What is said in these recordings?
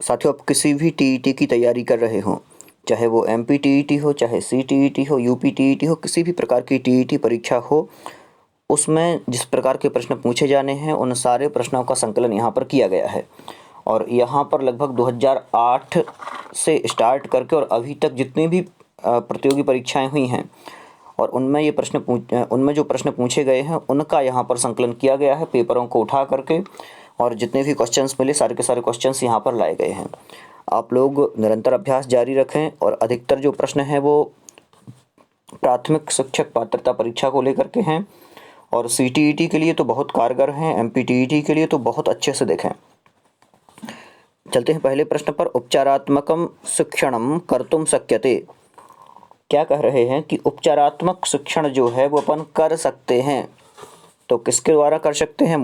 साथियों, आप किसी भी टीईटी की तैयारी कर रहे हों, चाहे वो एमपी टीईटी हो, चाहे सीटीईटी हो, यूपी टीईटी हो, किसी भी प्रकार की टीईटी परीक्षा हो, उसमें जिस प्रकार के प्रश्न पूछे जाने हैं उन सारे प्रश्नों का संकलन यहाँ पर किया गया है। और यहाँ पर लगभग 2008 से स्टार्ट करके और अभी तक जितनी भी प्रतियोगी परीक्षाएं हुई हैं और उनमें जो प्रश्न पूछे गए हैं उनका यहाँ पर संकलन किया गया है पेपरों को उठा करके, और जितने भी क्वेश्चंस मिले सारे के सारे क्वेश्चंस यहाँ पर लाए गए हैं। आप लोग निरंतर अभ्यास जारी रखें और अधिकतर जो प्रश्न हैं वो प्राथमिक शिक्षक पात्रता परीक्षा को लेकर के हैं, और सीटीईटी के लिए तो बहुत कारगर हैं, एमपीटीईटी के लिए तो बहुत अच्छे से देखें। चलते हैं पहले प्रश्न पर। उपचारात्मकम शिक्षणम कर्तुम शक्यते। क्या कह रहे हैं कि उपचारात्मक शिक्षण जो है वो अपन कर सकते हैं, तो किसके द्वारा कर सकते हैं?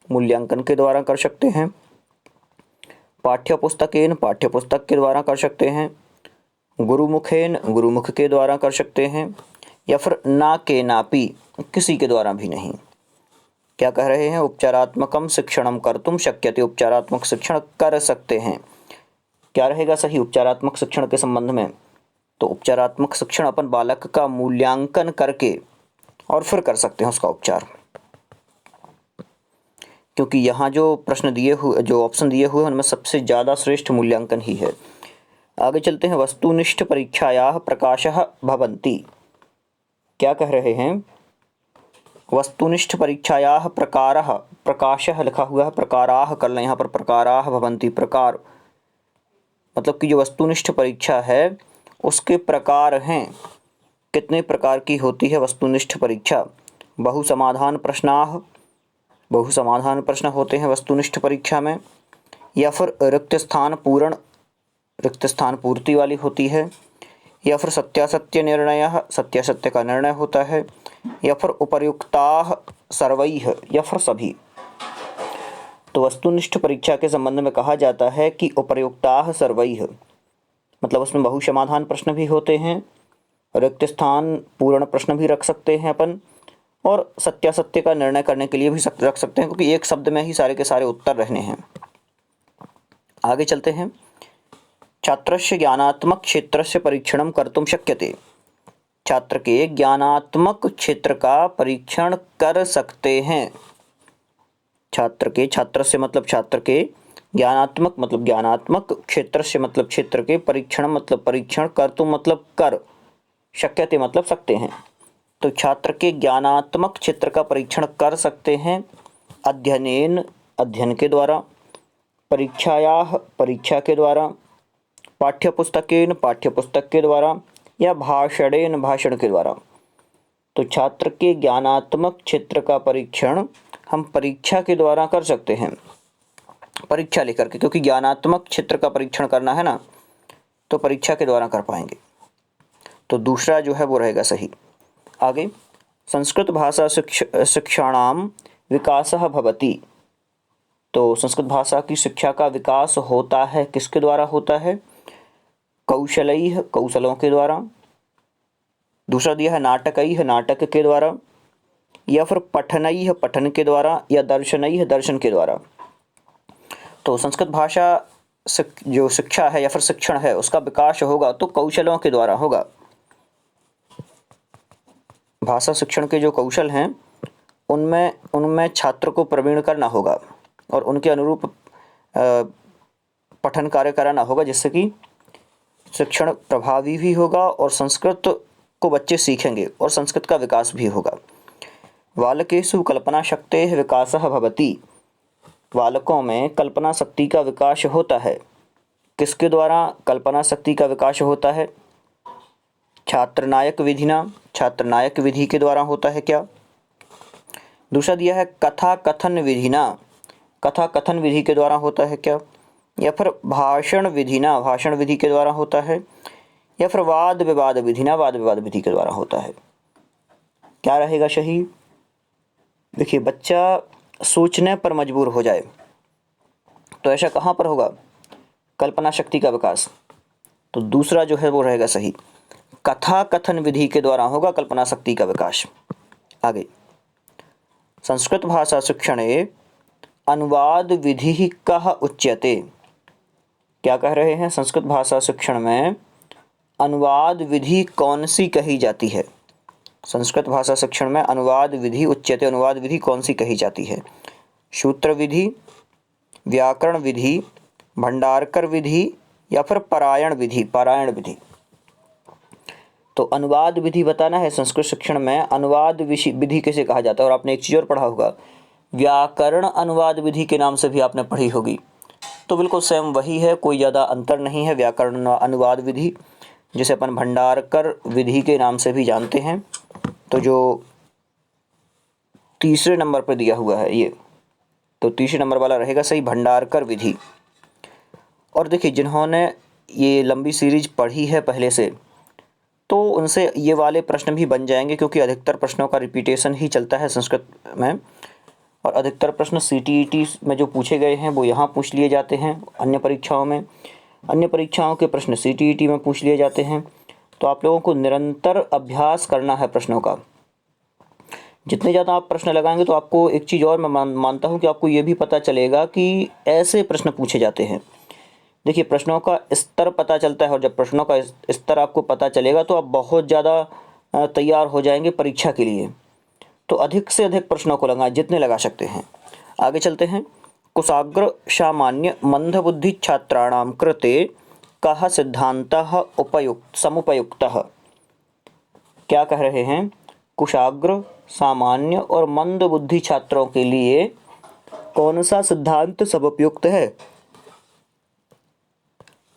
मूल्यांकन के द्वारा कर सकते हैं, पाठ्यपुस्तक के द्वारा कर सकते हैं, गुरुमुख के द्वारा कर सकते हैं, या फिर नापी किसी के द्वारा भी नहीं। क्या कह रहे हैं? उपचारात्मकम शिक्षणम कर्तुम शक्यते, उपचारात्मक शिक्षण कर सकते हैं। क्या रहेगा सही उपचारात्मक शिक्षण के संबंध में? तो उपचारात्मक शिक्षण अपन बालक का मूल्यांकन करके और फिर कर सकते हैं उसका उपचार, क्योंकि यहाँ जो प्रश्न दिए हुए, जो ऑप्शन दिए हुए उनमें सबसे ज़्यादा श्रेष्ठ मूल्यांकन ही है। आगे चलते हैं। वस्तुनिष्ठ परीक्षायाः प्रकाशः भवन्ति। क्या कह रहे हैं? वस्तुनिष्ठ परीक्षायाः प्रकारः, प्रकाशः लिखा हुआ है, प्रकाराः कर लें यहाँ पर, प्रकाराः भवन्ति। प्रकार मतलब कि जो वस्तुनिष्ठ परीक्षा है उसके प्रकार हैं। कितने प्रकार की होती है वस्तुनिष्ठ परीक्षा? बहुसमाधान प्रश्न होते हैं वस्तुनिष्ठ परीक्षा में, या फिर रिक्त स्थान पूर्ति वाली होती है, या फिर सत्यासत्य का निर्णय होता है, या फिर उपर्युक्ताः सर्वैः, या फिर सभी। तो वस्तुनिष्ठ परीक्षा के संबंध में कहा जाता है कि उपर्युक्ताः सर्वैः मतलब उसमें बहुसमाधान प्रश्न भी होते हैं, रिक्त स्थान पूर्ण प्रश्न भी रख सकते हैं अपन, और सत्यासत्य का निर्णय करने के लिए भी रख सकते हैं, क्योंकि एक शब्द में ही सारे के सारे उत्तर रहने हैं। आगे चलते हैं। छात्रस्य ज्ञानात्मक क्षेत्रस्य परीक्षणम कर्तुम शक्यते। छात्र के ज्ञानात्मक क्षेत्र का परीक्षण कर सकते हैं। छात्र से मतलब छात्र के, ज्ञानात्मक मतलब ज्ञानात्मक, क्षेत्र से मतलब क्षेत्र के, परीक्षण मतलब परीक्षण, कर्तुम मतलब कर, शक्यते मतलब सकते हैं। तो छात्र के ज्ञानात्मक क्षेत्र का परीक्षण कर सकते हैं अध्ययन के द्वारा, परीक्षायाः परीक्षा के द्वारा, पाठ्यपुस्तक के द्वारा, या भाषण के द्वारा। तो छात्र के ज्ञानात्मक क्षेत्र का परीक्षण हम परीक्षा के द्वारा कर सकते हैं, परीक्षा लेकर के, क्योंकि ज्ञानात्मक क्षेत्र का परीक्षण करना है ना, तो परीक्षा के द्वारा कर पाएंगे। तो दूसरा जो है वो रहेगा सही। आगे, संस्कृत भाषा शिक्षाणाम विकासः भवति। तो संस्कृत भाषा की शिक्षा का विकास होता है, किसके द्वारा होता है? कौशलों के द्वारा। दूसरा दिया है नाटक के द्वारा, या फिर पठन के द्वारा, या दर्शन के द्वारा। तो संस्कृत भाषा जो शिक्षा है या फिर शिक्षण है उसका विकास होगा तो कौशलों के द्वारा होगा। भाषा शिक्षण के जो कौशल हैं उनमें छात्र को प्रवीण करना होगा और उनके अनुरूप पठन कार्य कराना होगा, जिससे कि शिक्षण प्रभावी भी होगा और संस्कृत को बच्चे सीखेंगे और संस्कृत का विकास भी होगा। बालकेषु कल्पना शक्तेः विकासः भवति। बालकों में कल्पना शक्ति का विकास होता है। किसके द्वारा कल्पना शक्ति का विकास होता है? छात्रनायक विधि के द्वारा होता है क्या? दूसरा दिया है कथा कथन विधि के द्वारा होता है क्या? या फिर भाषण विधि के द्वारा होता है? या फिर वाद विवाद विधि के द्वारा होता है? क्या रहेगा सही? देखिए, बच्चा सोचने पर मजबूर हो जाए तो ऐसा कहाँ पर होगा? कल्पना शक्ति का विकास। तो दूसरा जो है वो रहेगा सही, कथा कथन विधि के द्वारा होगा कल्पना शक्ति का विकास। आगे, संस्कृत भाषा शिक्षणे अनुवाद विधि कः उच्यते। क्या कह रहे हैं? संस्कृत भाषा शिक्षण में अनुवाद विधि कौन सी कही जाती है? संस्कृत भाषा शिक्षण में अनुवाद विधि उच्यते अनुवाद विधि कौन सी कही जाती है? सूत्र विधि, व्याकरण विधि, भंडारकर विधि या फिर पारायण विधि। तो अनुवाद विधि बताना है। संस्कृत शिक्षण में अनुवाद विधि किसे कहा जाता है? और आपने एक चीज़ और पढ़ा होगा, व्याकरण अनुवाद विधि के नाम से भी आपने पढ़ी होगी। तो बिल्कुल सेम वही है, कोई ज़्यादा अंतर नहीं है। व्याकरण अनुवाद विधि जिसे अपन भंडारकर विधि के नाम से भी जानते हैं। तो जो तीसरे नंबर पर दिया हुआ है ये, तो तीसरे नंबर वाला रहेगा सही, भंडारकर विधि। और देखिए, जिन्होंने ये लंबी सीरीज पढ़ी है पहले से, तो उनसे ये वाले प्रश्न भी बन जाएंगे, क्योंकि अधिकतर प्रश्नों का रिपीटेशन ही चलता है संस्कृत में। और अधिकतर प्रश्न CTET में जो पूछे गए हैं वो यहाँ पूछ लिए जाते हैं। अन्य परीक्षाओं के प्रश्न CTET में पूछ लिए जाते हैं। तो आप लोगों को निरंतर अभ्यास करना है प्रश्नों का। जितने ज़्यादा आप प्रश्न लगाएंगे, तो आपको एक चीज़ और मैं मानता हूँ कि आपको ये भी पता चलेगा कि ऐसे प्रश्न पूछे जाते हैं। देखिए, प्रश्नों का स्तर पता चलता है, और जब प्रश्नों का स्तर आपको पता चलेगा तो आप बहुत ज़्यादा तैयार हो जाएंगे परीक्षा के लिए। तो अधिक से अधिक प्रश्नों को लगाएं, जितने लगा सकते हैं। आगे चलते हैं। कुशाग्र सामान्य मंदबुद्धि छात्राणां कृते कः सिद्धान्तः समुपयुक्तः? क्या कह रहे हैं? कुशाग्र, सामान्य और मंदबुद्धि छात्रों के लिए कौन सा सिद्धांत समुपयुक्त है?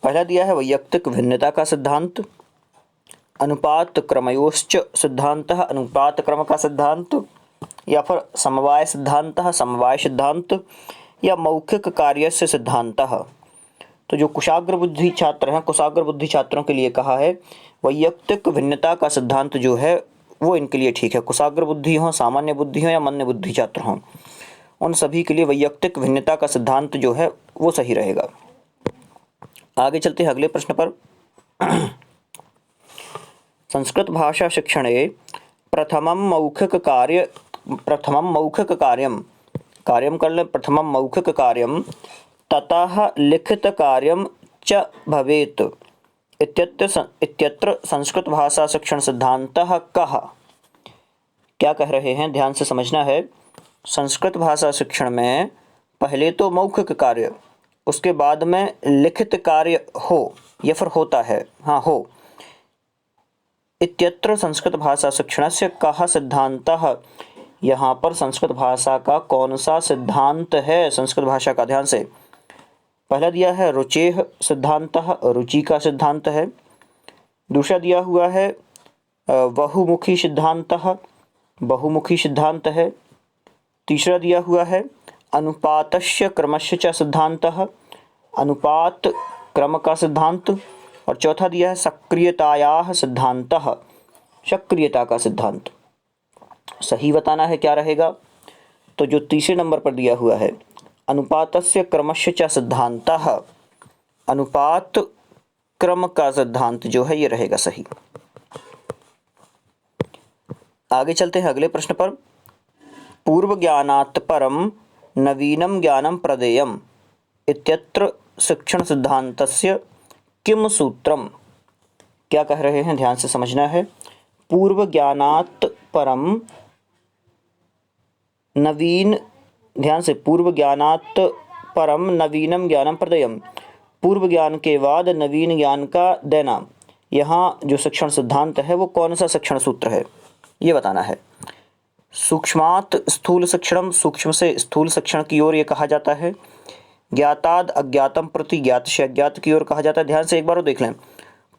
पहला दिया है वैयक्तिक भिन्नता का सिद्धांत, अनुपात क्रमयोश्च सिद्धांतः अनुपात क्रम का सिद्धांत, या फिर समवाय सिद्धांतः समवाय सिद्धांत, या मौखिक कार्यस्य सिद्धांतः। तो जो कुशाग्र बुद्धि छात्र हैं, कुशाग्र बुद्धि छात्रों के लिए कहा है वैयक्तिक भिन्नता का सिद्धांत जो है वो इनके लिए ठीक है। कुशाग्र बुद्धि हो, सामान्य बुद्धि हो या मंद बुद्धि छात्र हों, उन सभी के लिए वैयक्तिक भिन्नता का सिद्धांत जो है वो सही रहेगा। आगे चलते हैं अगले प्रश्न पर। संस्कृत भाषा शिक्षणे प्रथमं मौखिक कार्यं ततः लिखित कार्यं च भवेत् इत्यत्र संस्कृत भाषा शिक्षण सिद्धांतः कः? क्या कह रहे हैं? ध्यान से समझना है। संस्कृत भाषा शिक्षण में पहले तो मौखिक कार्य, उसके बाद में लिखित कार्य हो या फिर होता है, हाँ हो। इत्यत्र संस्कृत भाषा शिक्षणस्य कः सिद्धांतः? यहाँ पर संस्कृत भाषा का कौन सा सिद्धांत है? संस्कृत भाषा का, ध्यान से। पहला दिया है रुचेः सिद्धांतः, रुचि का सिद्धांत है। दूसरा दिया हुआ है बहुमुखी सिद्धांतः, बहुमुखी सिद्धांत है। तीसरा दिया हुआ है अनुपातस्य क्रमस्य च सिद्धांतः, अनुपात क्रम का सिद्धांत। और चौथा दिया है सक्रियतायाः सिद्धांतः, सक्रियता का सिद्धांत। सही बताना है क्या रहेगा? तो जो तीसरे नंबर पर दिया हुआ है अनुपातस्य क्रमस्य च सिद्धांतः, अनुपात क्रम का सिद्धांत जो है ये रहेगा सही। आगे चलते हैं अगले प्रश्न पर। पूर्व ज्ञानात् परम नवीनम ज्ञानम प्रदेयम इत्यत्र शिक्षण सिद्धांतस्य किम सूत्रम? क्या कह रहे हैं? ध्यान से समझना है। पूर्व ज्ञानात् परम नवीन, ध्यान से, पूर्व ज्ञानात् परम नवीनम ज्ञानम प्रदेयम, पूर्व ज्ञान के बाद नवीन ज्ञान का देना। यहाँ जो शिक्षण सिद्धांत है वो कौन सा शिक्षण सूत्र है ये बताना है। सूक्ष्मात् स्थूल शिक्षणम, सूक्ष्म से स्थूल शिक्षण की ओर ये कहा जाता है। ज्ञाताद अज्ञातम प्रति, ज्ञात से अज्ञात की ओर कहा जाता है। ध्यान से एक बार देख लें।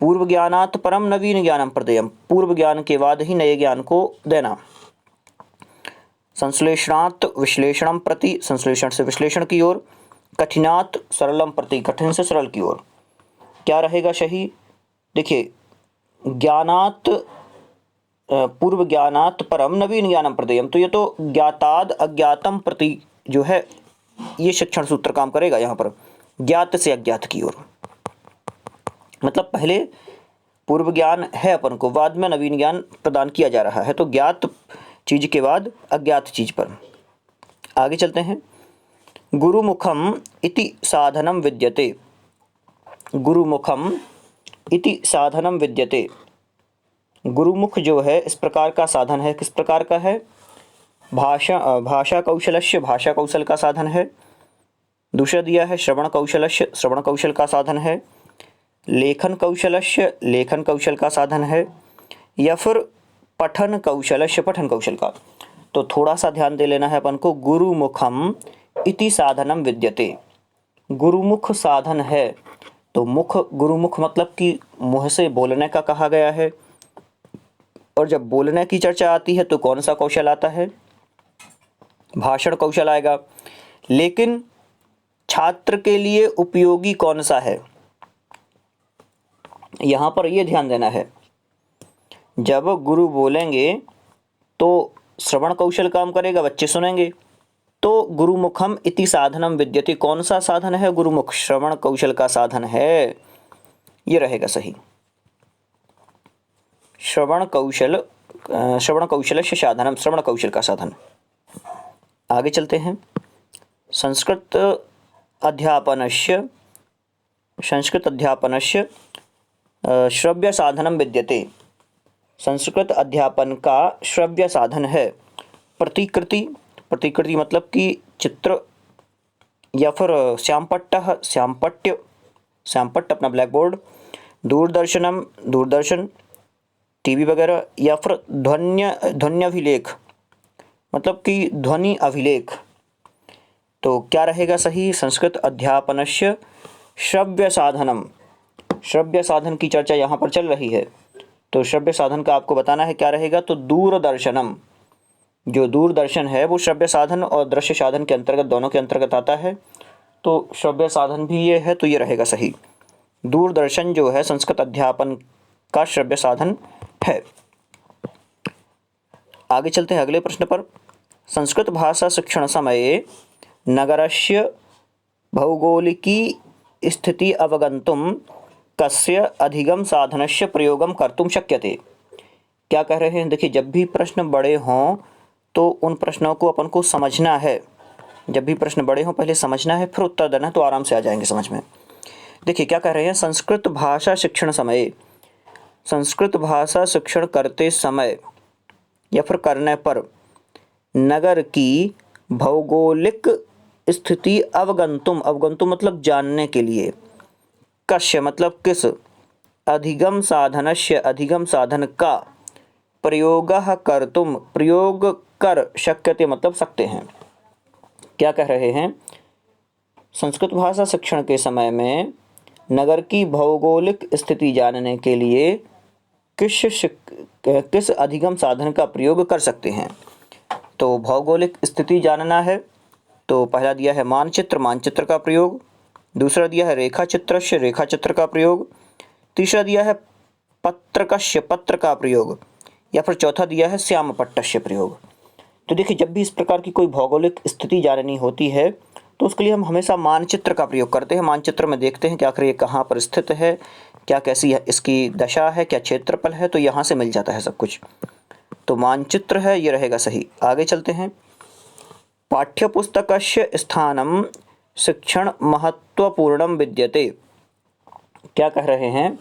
पूर्व ज्ञानात् परम नवीन ज्ञानम प्रदेयम, पूर्व ज्ञान के बाद ही नए ज्ञान को देना। संश्लेषणात् विश्लेषणम प्रति, संश्लेषण से विश्लेषण की ओर। कठिनात् सरलम प्रति, कठिन से सरल की ओर। क्या रहेगा सही? देखिए, ज्ञानात् पूर्व ज्ञानात् परम नवीन ज्ञानम प्रदेयम, तो ये तो ज्ञाताद अज्ञातम प्रति जो है ये शिक्षण सूत्र काम करेगा। यहाँ पर ज्ञात से अज्ञात की ओर, मतलब पहले पूर्व ज्ञान है अपन को, बाद में नवीन ज्ञान प्रदान किया जा रहा है। तो ज्ञात चीज के बाद अज्ञात चीज पर। आगे चलते हैं। गुरुमुखम इति साधनम विद्यते गुरुमुखम इति साधनम विद्यते। गुरुमुख जो है इस प्रकार का साधन है। किस प्रकार का है? भाषा कौशलस्य, भाषा कौशल का साधन है। दूसरा दिया है श्रवण कौशलस्य, श्रवण कौशल का साधन है। लेखन कौशलस्य, लेखन कौशल का साधन है। या फिर पठन कौशलस्य, पठन कौशल का। तो थोड़ा सा ध्यान दे लेना है अपन को। गुरुमुखम इति साधनम विद्यते, गुरुमुख साधन है। तो मुख, गुरुमुख मतलब कि मुँह से बोलने का कहा गया है। और जब बोलने की चर्चा आती है तो कौन सा कौशल आता है? भाषण कौशल आएगा। लेकिन छात्र के लिए उपयोगी कौन सा है? यहाँ पर यह ध्यान देना है, जब गुरु बोलेंगे तो श्रवण कौशल काम करेगा, बच्चे सुनेंगे। तो गुरुमुखम इति साधनम विद्यते, कौन सा साधन है? गुरुमुख, श्रवण कौशल का साधन है। ये रहेगा सही। श्रवण कौशल, श्रवण कौशल से साधनम, श्रवण कौशल का साधन। आगे चलते हैं। संस्कृत अध्यापनस्य, संस्कृत अध्यापनस्य श्रव्य साधनम विद्यते, संस्कृत अध्यापन का श्रव्य साधन है। प्रतिकृति, प्रतिकृति मतलब कि चित्र, या फिर श्यामपट्टः, श्यामपट्ट, श्यामपट्ट अपना ब्लैक बोर्ड। दूरदर्शनम, दूरदर्शन, टीवी वगैरह। या फिर ध्वन्याभिलेख मतलब कि ध्वनि अभिलेख। तो क्या रहेगा सही? संस्कृत अध्यापनस्य श्रव्य साधनम, श्रव्य साधन की चर्चा यहाँ पर चल रही है, तो श्रव्य साधन का आपको बताना है क्या रहेगा। तो दूरदर्शनम, जो दूरदर्शन है वो श्रव्य साधन और दृश्य साधन के अंतर्गत, दोनों के अंतर्गत आता है। तो श्रव्य साधन भी ये है, तो ये रहेगा सही। दूरदर्शन जो है संस्कृत अध्यापन का श्रव्य साधन है। आगे चलते हैं अगले प्रश्न पर। संस्कृत भाषा शिक्षण समये नगरस्य भौगोलिकी स्थिति अवगंतुम कस्य अधिगम साधनस्य प्रयोगम कर्तुम शक्यते। क्या कह रहे हैं? देखिए, जब भी प्रश्न बड़े हों तो उन प्रश्नों को अपन को समझना है। जब भी प्रश्न बड़े हों पहले समझना है, फिर उत्तर देना है, तो आराम से आ जाएंगे समझ में। देखिए क्या कह रहे हैं। संस्कृत भाषा शिक्षण समय, संस्कृत भाषा शिक्षण करते समय या फिर करने पर नगर की भौगोलिक स्थिति अवगंतुम, अवगंतुम मतलब जानने के लिए, कस्य मतलब किस, अधिगम साधनस्य अधिगम साधन का, प्रयोगः कर्तुम प्रयोग कर, शक्यते मतलब सकते हैं। क्या कह रहे हैं? संस्कृत भाषा शिक्षण के समय में नगर की भौगोलिक स्थिति जानने के लिए किस अधिगम साधन का प्रयोग कर सकते हैं। तो भौगोलिक स्थिति जानना है तो पहला दिया है मानचित्र, मानचित्र का प्रयोग। दूसरा दिया है रेखा चित्र, रेखा चित्र का प्रयोग। तीसरा दिया है पत्रकस्य, पत्र का प्रयोग। या फिर चौथा दिया है श्यामपट्टस्य प्रयोग। तो देखिए, जब भी इस प्रकार की कोई भौगोलिक स्थिति जाननी होती है तो उसके लिए हम हमेशा मानचित्र का प्रयोग करते हैं। मानचित्र में देखते हैं कि आखिर ये कहाँ पर स्थित है, क्या कैसी इसकी दशा है, क्या क्षेत्रफल है, तो यहाँ से मिल जाता है सब कुछ। तो मानचित्र है, ये रहेगा सही। आगे चलते हैं। पाठ्यपुस्तकस्य स्थानम शिक्षण महत्वपूर्णम विद्यते। क्या कह रहे हैं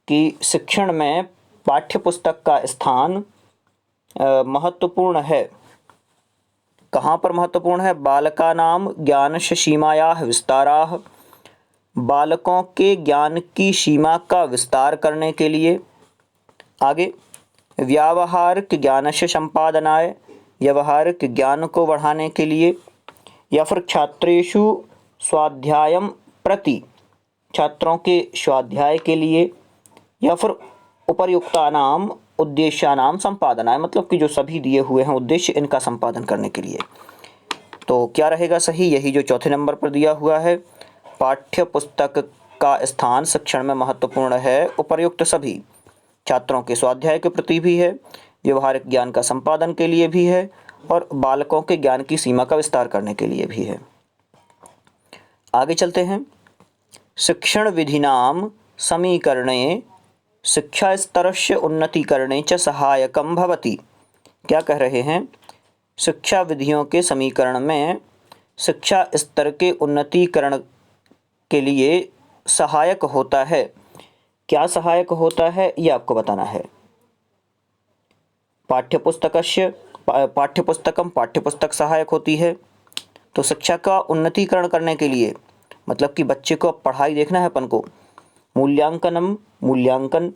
कि शिक्षण में पाठ्यपुस्तक का स्थान महत्वपूर्ण है। कहाँ पर महत्वपूर्ण है? बालकानां ज्ञानस्य सीमायाः विस्ताराः, बालकों के ज्ञान की सीमा का विस्तार करने के लिए। आगे, व्यावहारिक ज्ञानस्य संपादनाय, व्यावहारिक ज्ञान को बढ़ाने के लिए। या फिर छात्रेषु स्वाध्यायम प्रति, छात्रों के स्वाध्याय के लिए। या फिर उपर्युक्तानाम उद्देश्यानाम संपादनाय, मतलब कि जो सभी दिए हुए हैं उद्देश्य, इनका संपादन करने के लिए। तो क्या रहेगा सही? यही जो चौथे नंबर पर दिया हुआ है, पाठ्य पुस्तक का स्थान शिक्षण में महत्वपूर्ण है, उपर्युक्त सभी छात्रों के स्वाध्याय के प्रति भी है, व्यवहारिक ज्ञान का संपादन के लिए भी है, और बालकों के ज्ञान की सीमा का विस्तार करने के लिए भी है। आगे चलते हैं। शिक्षण विधिनाम समीकरणे शिक्षा स्तरस्य उन्नतीकरणे च सहायकं भवति। क्या कह रहे हैं? शिक्षा विधियों के समीकरण में शिक्षा स्तर के उन्नतीकरण के लिए सहायक होता है? क्या सहायक होता है ये आपको बताना है। पाठ्यपुस्तकम पाठ्यपुस्तक सहायक होती है। तो शिक्षा का उन्नतीकरण करने के लिए मतलब कि बच्चे को अब पढ़ाई देखना है अपन को। मूल्यांकनम मूल्यांकन,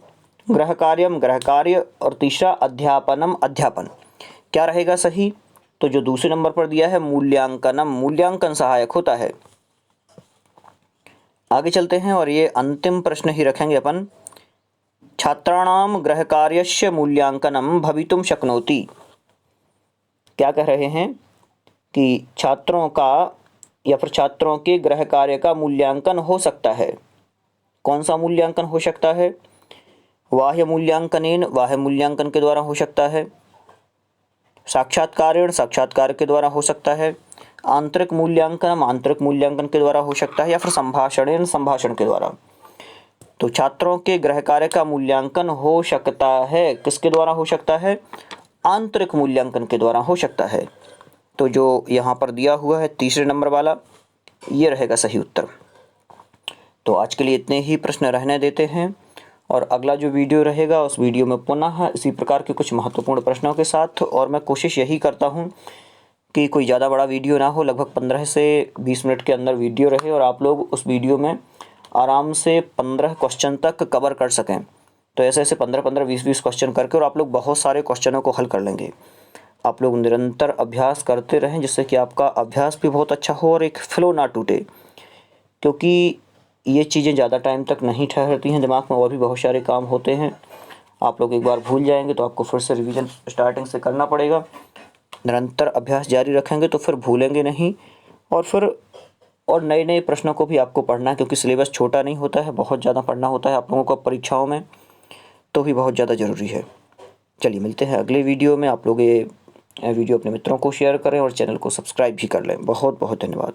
गृहकार्यम गृहकार्य और तीसरा अध्यापनम अध्यापन। क्या रहेगा सही? तो जो दूसरे नंबर पर दिया है मूल्यांकनम, मूल्यांकन सहायक होता है। आगे चलते हैं और ये अंतिम प्रश्न ही रखेंगे अपन। छात्राणाम गृहकार्यस्य मूल्यांकनम भवितुम शक्नोति। क्या कह रहे हैं कि छात्रों का या फिर छात्रों के गृह कार्य का मूल्यांकन हो सकता है। कौन सा मूल्यांकन हो सकता है? बाह्य मूल्यांकनेन, बाह्य मूल्यांकन के द्वारा हो सकता है। साक्षात्कारेण, साक्षात्कार के द्वारा हो सकता है। आंतरिक मूल्यांकन, आंतरिक मूल्यांकन के द्वारा हो सकता है, या फिर संभाषणेन, संभाषण के द्वारा। तो छात्रों के गृह कार्य का मूल्यांकन हो सकता है, किसके द्वारा हो सकता है? आंतरिक मूल्यांकन के द्वारा हो सकता है। तो जो यहाँ पर दिया हुआ है तीसरे नंबर वाला, ये रहेगा सही उत्तर। तो आज के लिए इतने ही प्रश्न रहने देते हैं और अगला जो वीडियो रहेगा उस वीडियो में पुनः इसी प्रकार के कुछ महत्वपूर्ण प्रश्नों के साथ। और मैं कोशिश यही करता हूँ कि कोई ज़्यादा बड़ा वीडियो ना हो, लगभग 15 से 20 मिनट के अंदर वीडियो रहे और आप लोग उस वीडियो में आराम से 15 क्वेश्चन तक कवर कर सकें। तो ऐसे ऐसे 15-15, 20-20 क्वेश्चन करके और आप लोग बहुत सारे क्वेश्चनों को हल कर लेंगे। आप लोग निरंतर अभ्यास करते रहें जिससे कि आपका अभ्यास भी बहुत अच्छा हो और एक फ्लो ना टूटे, क्योंकि ये चीज़ें ज़्यादा टाइम तक नहीं ठहरती हैं दिमाग में, और भी बहुत सारे काम होते हैं। आप लोग एक बार भूल जाएंगे तो आपको फिर से रिवीजन स्टार्टिंग से करना पड़ेगा। निरंतर अभ्यास जारी रखेंगे तो फिर भूलेंगे नहीं और नए नए प्रश्नों को भी आपको पढ़ना है, क्योंकि सिलेबस छोटा नहीं होता है, बहुत ज़्यादा पढ़ना होता है आप लोगों को परीक्षाओं में, तो भी बहुत ज़्यादा ज़रूरी है। चलिए मिलते हैं अगले वीडियो में। आप लोग ये वीडियो अपने मित्रों को शेयर करें और चैनल को सब्सक्राइब भी कर लें। बहुत बहुत धन्यवाद।